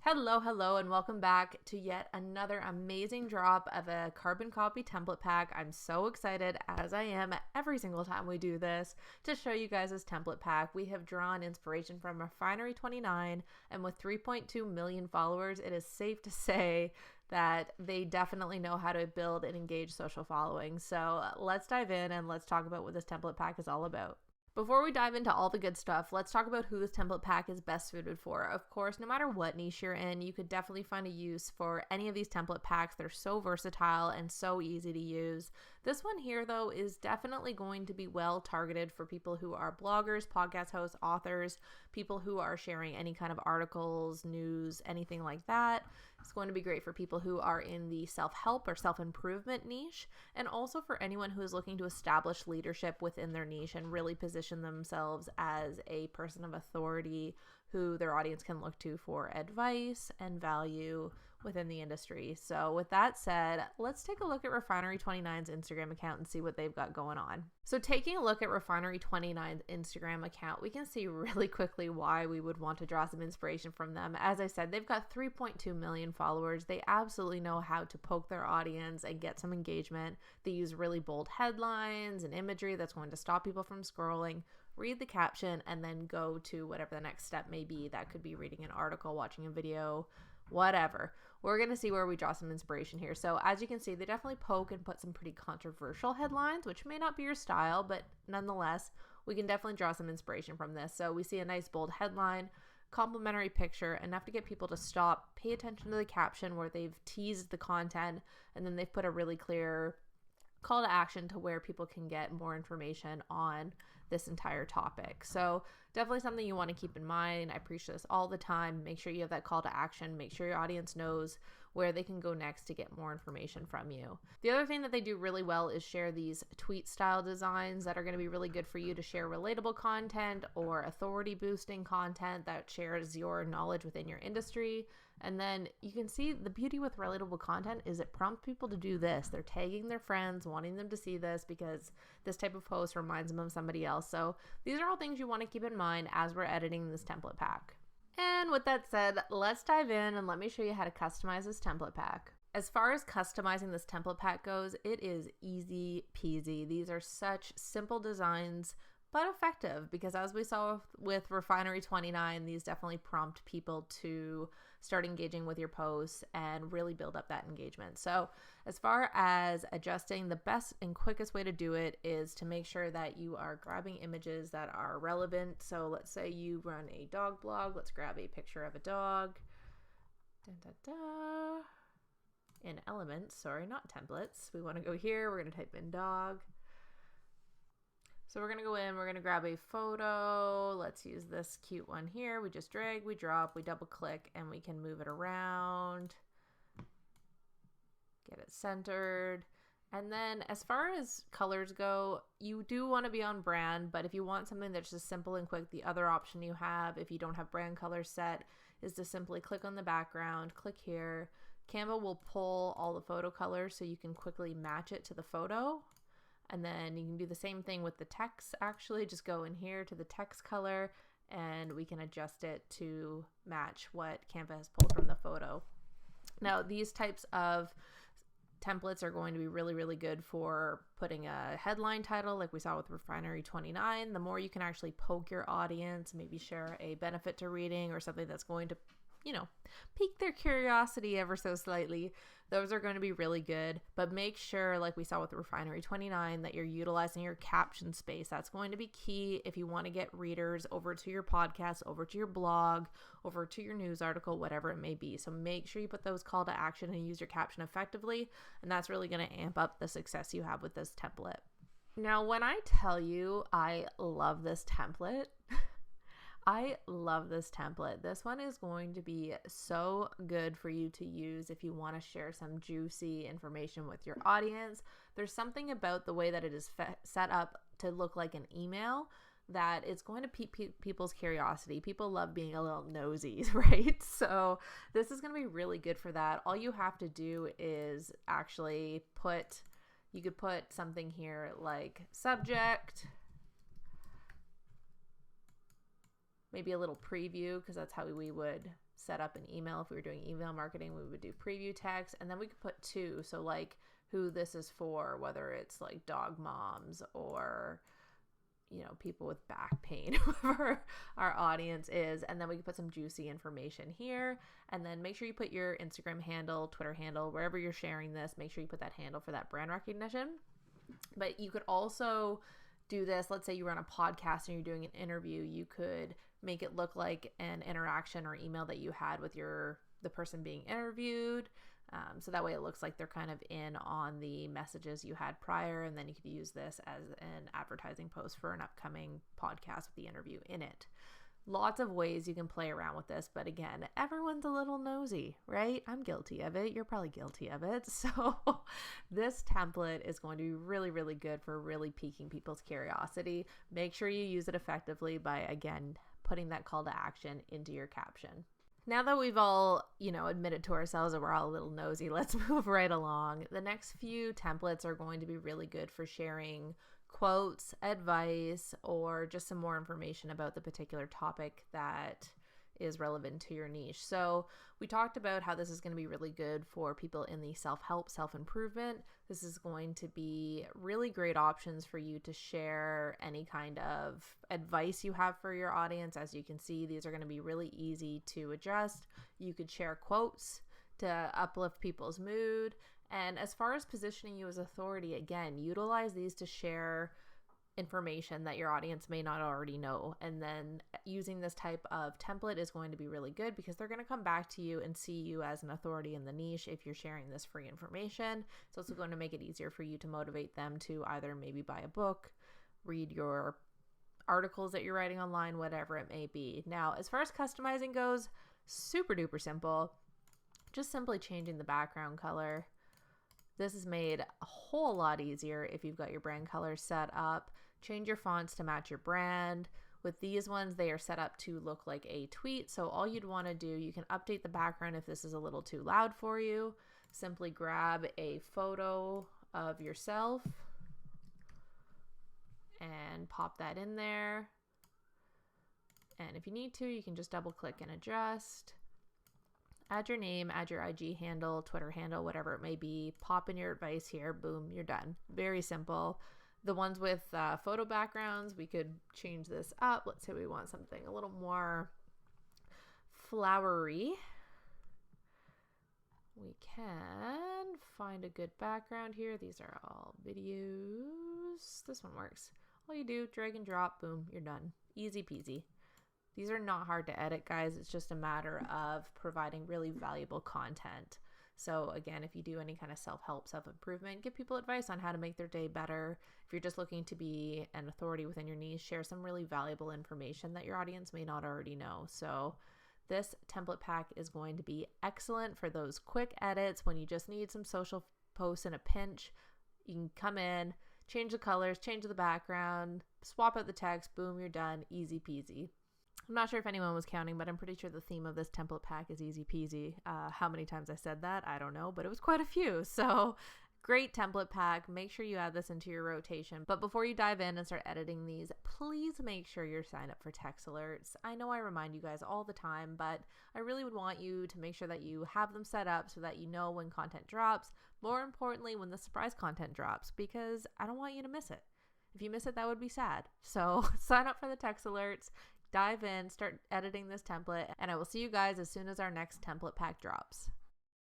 Hello, and welcome back to yet another amazing drop of a carbon copy template pack. I'm so excited, as I am every single time we do this, to show you guys this template pack. We have drawn inspiration from Refinery 29, and with 3.2 million followers, it is safe to say that they definitely know how to build and engage social following. So let's dive in and let's talk about what this template pack is all about. Before we dive into all the good stuff, let's talk about who this template pack is best suited for. Of course, no matter what niche you're in, you could definitely find a use for any of these template packs. They're so versatile and so easy to use. This one here, though, is definitely going to be well targeted for people who are bloggers, podcast hosts, authors, people who are sharing any kind of articles, news, anything like that. It's going to be great for people who are in the self-help or self-improvement niche, and also for anyone who is looking to establish leadership within their niche and really position themselves as a person of authority who their audience can look to for advice and value within the industry. So with that said, let's take a look at Refinery 29's Instagram account and see what they've got going on. So taking a look at Refinery 29's Instagram account, we can see really quickly why we would want to draw some inspiration from them. As I said, they've got 3.2 million followers. They absolutely know how to poke their audience and get some engagement. They use really bold headlines and imagery that's going to stop people from scrolling. Read the caption and then go to whatever the next step may be. That could be reading an article, watching a video, whatever. We're going to see where we draw some inspiration here. So as you can see, they definitely poke and put some pretty controversial headlines, which may not be your style, but nonetheless, we can definitely draw some inspiration from this. So we see a nice bold headline, complimentary picture, enough to get people to stop, pay attention to the caption where they've teased the content, and then they've put a really clear call to action to where people can get more information on this entire topic. So definitely something you want to keep in mind. I preach this all the time. Make sure you have that call to action. Make sure your audience knows where they can go next to get more information from you. The other thing that they do really well is share these tweet style designs that are going to be really good for you to share relatable content or authority boosting content that shares your knowledge within your industry. And then you can see the beauty with relatable content is it prompts people to do this. They're tagging their friends, wanting them to see this because this type of post reminds them of somebody else. So these are all things you want to keep in mind as we're editing this template pack. And with that said, let's dive in and let me show you how to customize this template pack. As far as customizing this template pack goes, it is easy peasy. These are such simple designs, but effective, because as we saw with Refinery 29, these definitely prompt people to start engaging with your posts and really build up that engagement. So as far as adjusting, the best and quickest way to do it is to make sure that you are grabbing images that are relevant. So let's say you run a dog blog. Let's grab a picture of a dog. In Elements, sorry, not templates. We want to go here. We're going to type in dog. So we're going to go in, we're going to grab a photo. Let's use this cute one here. We just drag, we drop, we double click, and we can move it around, get it centered. And then as far as colors go, you do want to be on brand, but if you want something that's just simple and quick, the other option you have, if you don't have brand colors set, is to simply click on the background, click here. Canva will pull all the photo colors so you can quickly match it to the photo. And then you can do the same thing with the text. Actually, just go in here to the text color and we can adjust it to match what Canva has pulled from the photo. Now, these types of templates are going to be really, really good for putting a headline title like we saw with Refinery 29. The more you can actually poke your audience, maybe share a benefit to reading or something that's going to pique their curiosity ever so slightly. Those are going to be really good, but make sure, like we saw with the Refinery 29, that you're utilizing your caption space. That's going to be key if you want to get readers over to your podcast, over to your blog, over to your news article, whatever it may be. So make sure you put those call to action and use your caption effectively, and that's really going to amp up the success you have with this template. Now, when I tell you I love this template, I love this template. This one is going to be so good for you to use if you want to share some juicy information with your audience. There's something about the way that it is set up to look like an email that it's going to pique people's curiosity. People love being a little nosy, right? So this is going to be really good for that. All you have to do is actually you could put something here like subject, maybe a little preview, because that's how we would set up an email. If we were doing email marketing, we would do preview text, and then we could put two. So like who this is for, whether it's like dog moms or, you know, people with back pain, whoever our audience is. And then we can put some juicy information here. And then make sure you put your Instagram handle, Twitter handle, wherever you're sharing this, make sure you put that handle for that brand recognition. But you could also do this. Let's say you run a podcast and you're doing an interview. You could make it look like an interaction or email that you had with the person being interviewed. So that way it looks like they're kind of in on the messages you had prior, and then you could use this as an advertising post for an upcoming podcast with the interview in it. Lots of ways you can play around with this, but again, everyone's a little nosy, right? I'm guilty of it. You're probably guilty of it. So this template is going to be really, really good for really piquing people's curiosity. Make sure you use it effectively by, again, putting that call to action into your caption. Now that we've all, admitted to ourselves that we're all a little nosy, let's move right along. The next few templates are going to be really good for sharing quotes, advice, or just some more information about the particular topic that is relevant to your niche. So we talked about how this is going to be really good for people in the self-help, self-improvement. This is going to be really great options for you to share any kind of advice you have for your audience. As you can see, these are going to be really easy to adjust. You could share quotes to uplift people's mood. And as far as positioning you as authority, again, utilize these to share information that your audience may not already know. And then using this type of template is going to be really good because they're going to come back to you and see you as an authority in the niche if you're sharing this free information. It's also going to make it easier for you to motivate them to either maybe buy a book, read your articles that you're writing online, whatever it may be. Now, as far as customizing goes, super duper simple. Just simply changing the background color. This is made a whole lot easier if you've got your brand colors set up. Change your fonts to match your brand. With these ones, they are set up to look like a tweet. So all you'd want to do, you can update the background if this is a little too loud for you. Simply grab a photo of yourself and pop that in there. And if you need to, you can just double click and adjust. Add your name, add your IG handle, Twitter handle, whatever it may be. Pop in your advice here. Boom, you're done. Very simple. The ones with photo backgrounds, we could change this up. Let's say we want something a little more flowery. We can find a good background here. These are all videos. This one works. All you do, drag and drop, boom, you're done. Easy peasy. These are not hard to edit, guys. It's just a matter of providing really valuable content. So again, if you do any kind of self-help, self-improvement, give people advice on how to make their day better. If you're just looking to be an authority within your niche, share some really valuable information that your audience may not already know. So this template pack is going to be excellent for those quick edits when you just need some social posts in a pinch. You can come in, change the colors, change the background, swap out the text, boom, you're done. Easy peasy. I'm not sure if anyone was counting, but I'm pretty sure the theme of this template pack is easy peasy. How many times I said that, I don't know, but it was quite a few. So great template pack. Make sure you add this into your rotation. But before you dive in and start editing these, please make sure you're signed up for text alerts. I know I remind you guys all the time, but I really would want you to make sure that you have them set up so that you know when content drops. More importantly, when the surprise content drops, because I don't want you to miss it. If you miss it, that would be sad. So sign up for the text alerts. Dive in, start editing this template, and I will see you guys as soon as our next template pack drops.